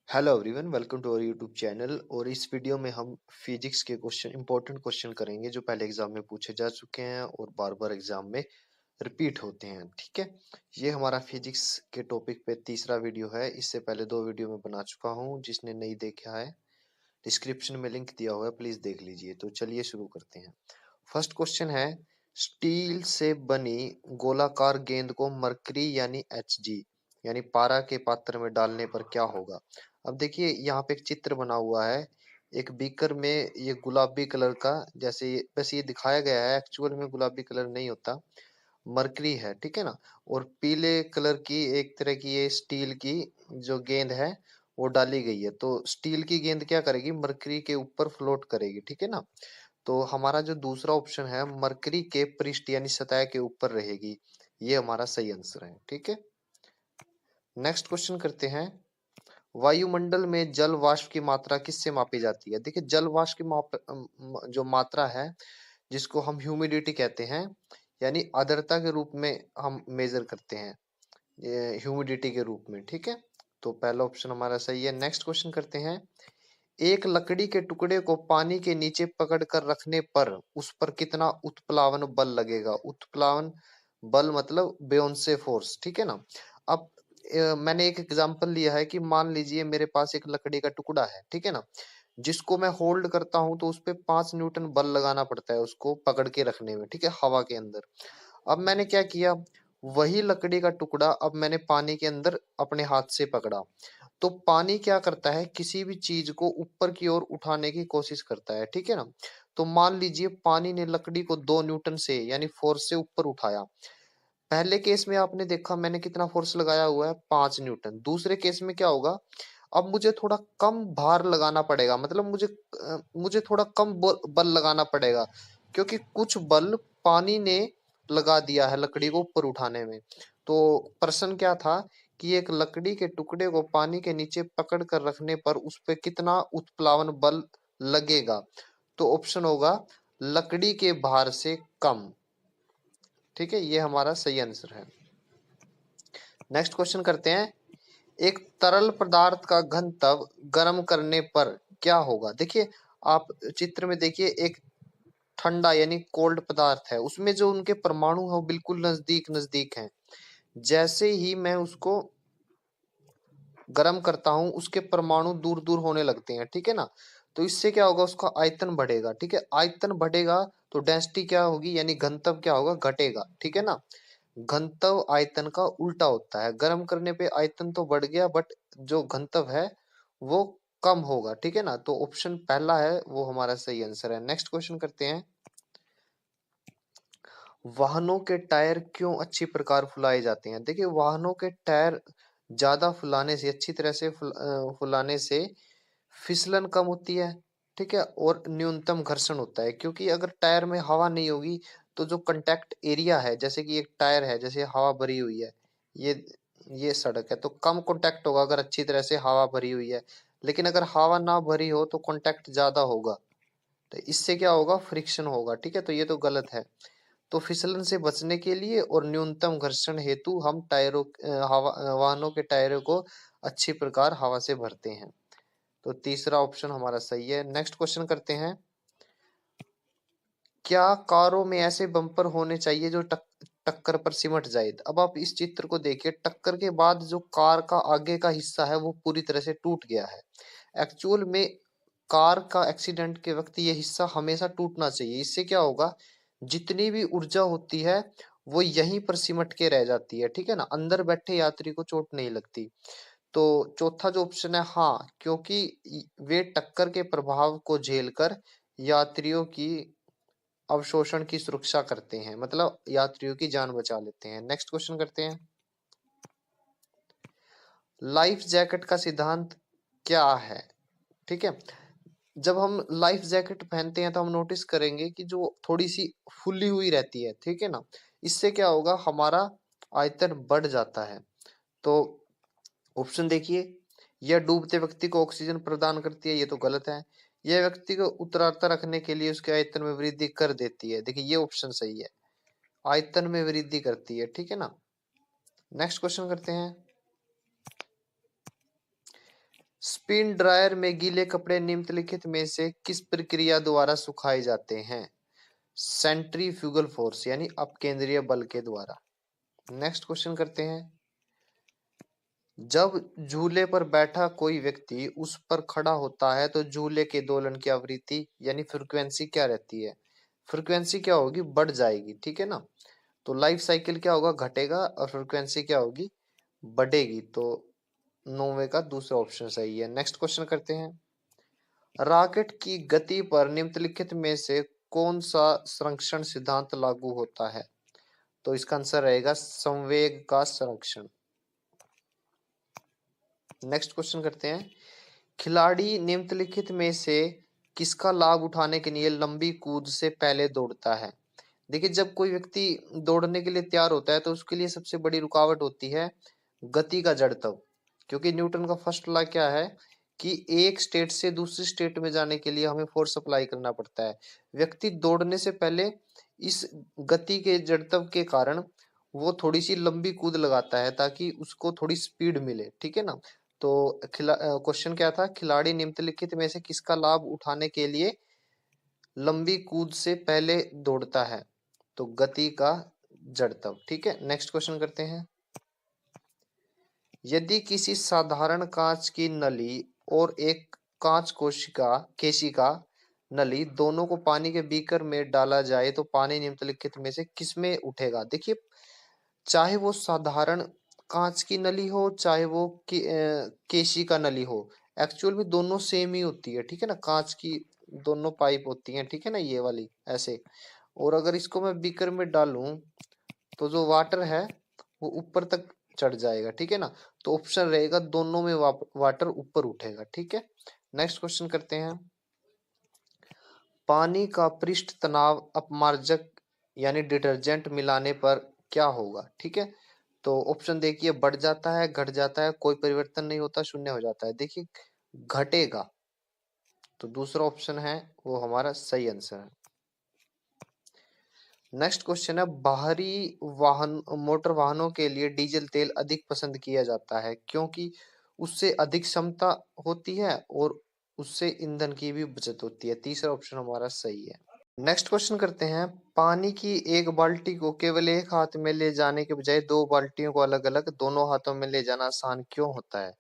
Hello everyone, welcome to our YouTube channel. और इस video में हम फिजिक्स के क्वेश्चन इंपॉर्टेंट क्वेश्चन करेंगे जो पहले एग्जाम में पूछे जा चुके हैं और बार बार एग्जाम में रिपीट होते हैं। ठीक है, ये हमारा फिजिक्स के टॉपिक पे तीसरा वीडियो है। इससे पहले दो वीडियो में बना चुका हूँ, जिसने नहीं देखा है डिस्क्रिप्शन में लिंक दिया हुआ है, प्लीज देख लीजिए। तो चलिए शुरू करते हैं। फर्स्ट क्वेश्चन है, स्टील से बनी गोलाकार गेंद को मरकरी यानी Hg यानी पारा के पात्र में डालने पर क्या होगा। अब देखिए यहाँ पे एक चित्र बना हुआ है। एक बीकर में ये गुलाबी कलर का, जैसे बस ये दिखाया गया है, एक्चुअल में गुलाबी कलर नहीं होता, मरकरी है, ठीक है ना। और पीले कलर की एक तरह की ये स्टील की जो गेंद है वो डाली गई है। तो स्टील की गेंद क्या करेगी, मरकरी के ऊपर फ्लोट करेगी, ठीक है ना। तो हमारा जो दूसरा ऑप्शन है, मरकरी के पृष्ठ यानी सतह के ऊपर रहेगी, ये हमारा सही आंसर है। ठीक है, नेक्स्ट क्वेश्चन करते हैं। वायुमंडल में जल वाष्प की मात्रा किससे मापी जाती है। देखिए जल वाष्प की जो मात्रा है, जिसको हम ह्यूमिडिटी कहते हैं, यानी आर्द्रता के रूप में हम मेजर करते हैं, ह्यूमिडिटी के रूप में। ठीक है, तो पहला ऑप्शन हमारा सही है। नेक्स्ट क्वेश्चन करते हैं। एक लकड़ी के टुकड़े को पानी के नीचे पकड़ कर रखने पर उस पर कितना उत्प्लावन बल लगेगा। उत्प्लावन बल मतलब बेयोंसे फोर्स, ठीक है ना। अब मैंने एक एग्जांपल लिया है कि मान लीजिए मेरे पास एक लकड़ी का टुकड़ा है, ठीक है ना, जिसको मैं होल्ड करता हूं तो उस पे 5 न्यूटन बल लगाना पड़ता है उसको पकड़ के रखने में, ठीक है, हवा के अंदर। अब मैंने क्या किया, वही लकड़ी का टुकड़ा अब मैंने पानी के अंदर अपने हाथ से पकड़ा, तो पानी क्या करता है, किसी भी चीज को ऊपर की ओर उठाने की कोशिश करता है, ठीक है ना। तो मान लीजिए पानी ने लकड़ी को 2 न्यूटन से यानी फोर्स से ऊपर उठाया। पहले केस में आपने देखा मैंने कितना फोर्स लगाया हुआ है, 5 न्यूटन। दूसरे केस में क्या होगा, अब मुझे थोड़ा कम भार लगाना पड़ेगा, मतलब मुझे थोड़ा कम बल लगाना पड़ेगा, क्योंकि कुछ बल पानी ने लगा दिया है लकड़ी को ऊपर उठाने में। तो प्रश्न क्या था कि एक लकड़ी के टुकड़े को पानी के नीचे पकड़ कर रखने पर उस पे कितना उत्प्लावन बल लगेगा। तो ऑप्शन होगा लकड़ी के भार से कम। ठीक है, ये हमारा सही आंसर है। नेक्स्ट क्वेश्चन करते हैं। एक तरल पदार्थ का घनत्व गर्म करने पर क्या होगा। देखिए आप चित्र में देखिए, एक ठंडा यानी कोल्ड पदार्थ है, उसमें जो उनके परमाणु है वो बिल्कुल नजदीक नजदीक हैं। जैसे ही मैं उसको गर्म करता हूं उसके परमाणु दूर दूर होने लगते हैं, ठीक है ना। तो इससे क्या होगा, उसका आयतन बढ़ेगा, ठीक है, आयतन बढ़ेगा तो डेंसिटी क्या होगी, यानी घनत्व क्या होगा, घटेगा, ठीक है ना। घनत्व आयतन का उल्टा होता है, गर्म करने पे आयतन तो बढ़ गया बट जो घनत्व है वो कम होगा, ठीक है ना। तो ऑप्शन पहला है वो हमारा सही आंसर है। नेक्स्ट क्वेश्चन करते हैं। वाहनों के टायर क्यों अच्छी प्रकार फुलाए जाते हैं। देखिए वाहनों के टायर ज्यादा फुलाने से, अच्छी तरह से फुलाने से फिसलन कम होती है, ठीक है, और न्यूनतम घर्षण होता है। क्योंकि अगर टायर में हवा नहीं होगी तो जो कंटेक्ट एरिया है, जैसे कि एक टायर है, जैसे हवा भरी हुई है, ये ये सड़क है, तो कम कांटेक्ट होगा अगर अच्छी तरह से हवा भरी हुई है। लेकिन अगर हवा ना भरी हो तो कांटेक्ट ज्यादा होगा, तो इससे क्या होगा, फ्रिक्शन होगा, ठीक है। तो ये तो गलत है। तो फिसलन से बचने के लिए और न्यूनतम घर्षण हेतु हम वाहनों के टायरों को अच्छी प्रकार हवा से भरते हैं। तो तीसरा ऑप्शन हमारा सही है। नेक्स्ट क्वेश्चन करते हैं। क्या कारों में ऐसे बम्पर होने चाहिए जो टक्कर पर सिमट जाए। अब आप इस चित्र को देखिए, टक्कर के बाद जो कार का आगे का हिस्सा है वो पूरी तरह से टूट गया है। एक्चुअल में कार का एक्सीडेंट के वक्त ये हिस्सा हमेशा टूटना चाहिए। इससे क्या होगा, जितनी भी ऊर्जा होती है वो यहीं पर सिमट के रह जाती है, ठीक है ना, अंदर बैठे यात्री को चोट नहीं लगती। तो चौथा जो ऑप्शन है, हाँ, क्योंकि वे टक्कर के प्रभाव को झेलकर यात्रियों की अवशोषण की सुरक्षा करते हैं, मतलब यात्रियों की जान बचा लेते हैं। नेक्स्ट क्वेश्चन करते हैं। लाइफ जैकेट का सिद्धांत क्या है। ठीक है, जब हम लाइफ जैकेट पहनते हैं तो हम नोटिस करेंगे कि जो थोड़ी सी फुली हुई रहती है, ठीक है ना, इससे क्या होगा, हमारा आयतन बढ़ जाता है। तो ऑप्शन देखिए, यह डूबते व्यक्ति को ऑक्सीजन प्रदान करती है, ये तो गलत है। यह व्यक्ति को उतराता रखने के लिए उसके आयतन में वृद्धि कर देती है, देखिए ये ऑप्शन सही है, आयतन में वृद्धि करती है, ठीक है ना। नेक्स्ट क्वेश्चन करते हैं। स्पिन ड्रायर में गीले कपड़े निम्नलिखित में से किस प्रक्रिया द्वारा सुखाए जाते हैं? सेंट्रीफ्यूगल फोर्स यानी अपकेंद्रीय बल के द्वारा। नेक्स्ट क्वेश्चन करते हैं। जब झूले पर बैठा कोई व्यक्ति उस पर खड़ा होता है तो झूले के दोलन की आवृत्ति यानी फ्रीक्वेंसी क्या रहती है? फ्रीक्वेंसी क्या होगी? बढ़ जाएगी, ठीक है ना। तो लाइफ साइकिल क्या होगा? घटेगा, और फ्रीक्वेंसी क्या होगी? बढ़ेगी। तो नौवे का दूसरा ऑप्शन सही है। नेक्स्ट क्वेश्चन करते हैं। रॉकेट की गति पर निम्नलिखित में से कौन सा संरक्षण सिद्धांत लागू होता है? तो इसका आंसर रहेगा संवेग का संरक्षण। नेक्स्ट क्वेश्चन करते हैं। खिलाड़ी निम्नलिखित में से किसका लाभ उठाने के लिए लंबी कूद से पहले दौड़ता है? देखिए, जब कोई व्यक्ति दौड़ने के लिए तैयार होता है तो उसके लिए सबसे बड़ी रुकावट होती है गति का जड़त्व। क्योंकि न्यूटन का फर्स्ट लॉ क्या है कि एक स्टेट से दूसरी स्टेट में जाने के लिए हमें फोर्स अप्लाई करना पड़ता है। व्यक्ति दौड़ने से पहले इस गति के जड़त्व के कारण वो थोड़ी सी लंबी कूद लगाता है ताकि उसको थोड़ी स्पीड मिले, ठीक है ना। तो क्वेश्चन क्या था? खिलाड़ी निम्नलिखित में से किसका लाभ उठाने के लिए लंबी कूद से पहले दौड़ता है? तो गति का जड़त्व, ठीक है। नेक्स्ट क्वेश्चन करते हैं। यदि किसी साधारण कांच की नली और एक कांच कोशिका केशिका नली दोनों को पानी के बीकर में डाला जाए तो पानी निम्नलिखित में से किसमें उठेगा? देखिए, चाहे वो साधारण कांच की नली हो चाहे वो केशिका नली हो, एक्चुअल में दोनों सेम ही होती है, ठीक है ना। कांच की दोनों पाइप होती हैं, ठीक है ना, ये वाली ऐसे। और अगर इसको मैं बीकर में डालूं तो जो वाटर है वो ऊपर तक चढ़ जाएगा, ठीक है ना। तो ऑप्शन रहेगा दोनों में वाटर ऊपर उठेगा, ठीक है। नेक्स्ट क्वेश्चन करते हैं। पानी का पृष्ठ तनाव अपमार्जक यानी डिटर्जेंट मिलाने पर क्या होगा? ठीक है। तो ऑप्शन देखिए, बढ़ जाता है, घट जाता है, कोई परिवर्तन नहीं होता, शून्य हो जाता है। देखिए, घटेगा। तो दूसरा ऑप्शन है वो हमारा सही आंसर है। नेक्स्ट क्वेश्चन है। बाहरी वाहन मोटर वाहनों के लिए डीजल तेल अधिक पसंद किया जाता है क्योंकि उससे अधिक क्षमता होती है और उससे ईंधन की भी बचत होती है। तीसरा ऑप्शन हमारा सही है। नेक्स्ट क्वेश्चन करते हैं। पानी की एक बाल्टी को केवल एक हाथ में ले जाने के बजाय दो बाल्टियों को अलग अलग दोनों हाथों में ले जाना आसान क्यों होता है?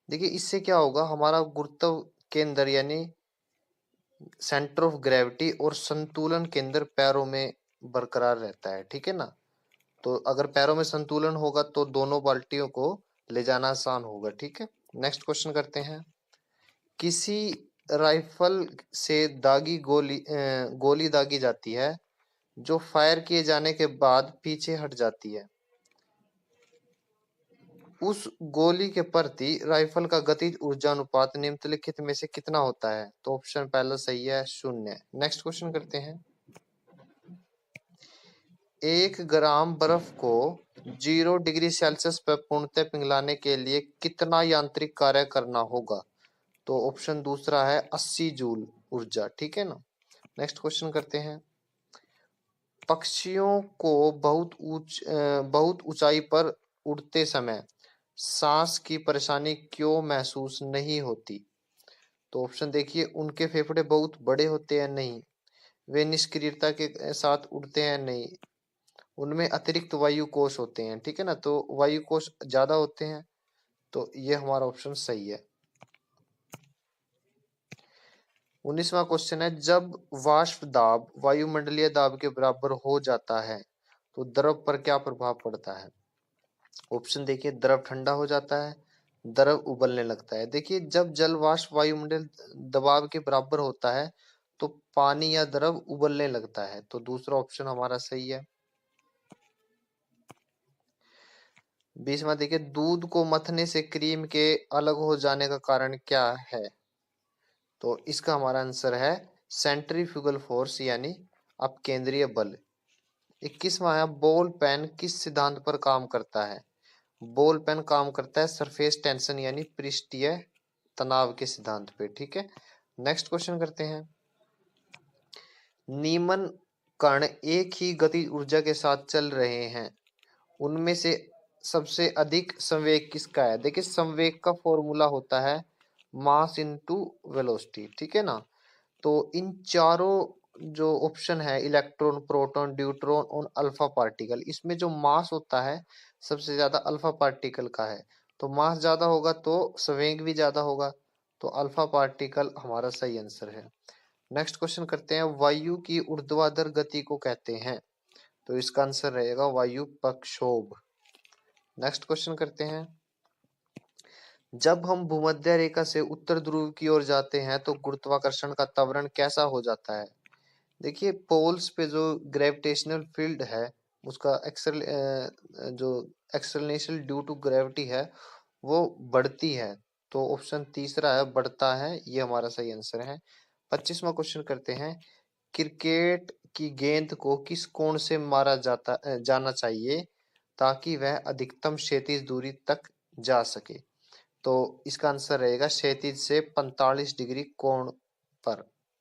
देखिए, इससे क्या होगा, हमारा गुरुत्व केंद्र यानी सेंटर ऑफ ग्रेविटी और संतुलन केंद्र पैरों में बरकरार रहता है, ठीक है ना। तो अगर पैरों में संतुलन होगा तो दोनों बाल्टियों को ले जाना आसान होगा, ठीक है। नेक्स्ट क्वेश्चन करते हैं। किसी राइफल से गोली दागी जाती है जो फायर किए जाने के बाद पीछे हट जाती है। उस गोली के प्रति राइफल का गतिज ऊर्जा अनुपात निम्नलिखित में से कितना होता है? तो ऑप्शन पहला सही है, 0। नेक्स्ट क्वेश्चन करते हैं। 1 ग्राम बर्फ को 0 डिग्री सेल्सियस पर पूर्णतः पिघलाने के लिए कितना यांत्रिक कार्य करना होगा? तो ऑप्शन दूसरा है 80 जूल ऊर्जा, ठीक है ना। नेक्स्ट क्वेश्चन करते हैं। पक्षियों को बहुत ऊंचाई पर उड़ते समय सांस की परेशानी क्यों महसूस नहीं होती? तो ऑप्शन देखिए, उनके फेफड़े बहुत बड़े होते हैं? नहीं। वे निष्क्रियता के साथ उड़ते हैं? नहीं। उनमें अतिरिक्त वायु कोश होते हैं, ठीक है ना। तो वायु कोश ज्यादा होते हैं। तो ये हमारा ऑप्शन सही है। 19वां क्वेश्चन है। जब वाष्प दाब वायुमंडलीय दाब के बराबर हो जाता है तो द्रव पर क्या प्रभाव पड़ता है? ऑप्शन देखिए, द्रव ठंडा हो जाता है, द्रव उबलने लगता है। देखिए, जब जल वाष्प वायुमंडल दबाव के बराबर होता है तो पानी या द्रव उबलने लगता है। तो दूसरा ऑप्शन हमारा सही है। 20वां देखिए, दूध को मथने से क्रीम के अलग हो जाने का कारण क्या है? तो इसका हमारा आंसर है सेंट्रीफ्यूगल फोर्स यानी अपकेंद्रीय बल। 21वां है। बॉल पेन किस सिद्धांत पर काम करता है? बॉल पेन काम करता है सरफेस टेंशन यानी पृष्ठीय तनाव के सिद्धांत पे, ठीक है। नेक्स्ट क्वेश्चन करते हैं। नीमन कण एक ही गति ऊर्जा के साथ चल रहे हैं, उनमें से सबसे अधिक संवेग किसका है? देखिए, संवेग का फॉर्मूला होता है मास इनटू वेलोसिटी, ठीक है ना। तो इन चारों जो ऑप्शन है, इलेक्ट्रॉन, प्रोटॉन, न्यूट्रॉन और अल्फा पार्टिकल, इसमें जो मास होता है सबसे ज्यादा अल्फा पार्टिकल का है। तो मास ज्यादा होगा तो संवेग भी ज्यादा होगा, तो अल्फा पार्टिकल हमारा सही आंसर है। नेक्स्ट क्वेश्चन करते हैं, वायु की ऊर्ध्वाधर गति को कहते हैं। तो इसका आंसर रहेगा वायु प्रक्षोभ। नेक्स्ट क्वेश्चन करते हैं, जब हम भूमध्य रेखा से उत्तर ध्रुव की ओर जाते हैं तो गुरुत्वाकर्षण का त्वरण कैसा हो जाता है। देखिए पोल्स पे जो ग्रेविटेशनल फील्ड है उसका जो एक्सेलरेशन ड्यू टू ग्रेविटी है वो बढ़ती है। तो ऑप्शन तीसरा है बढ़ता है, ये हमारा सही आंसर है। 25वां क्वेश्चन करते हैं, क्रिकेट की गेंद को किस कोण से मारा जाना चाहिए ताकि वह अधिकतम क्षैतिज दूरी तक जा सके। तो इसका आंसर रहेगा क्षैतिज से 45 डिग्री कोण पर।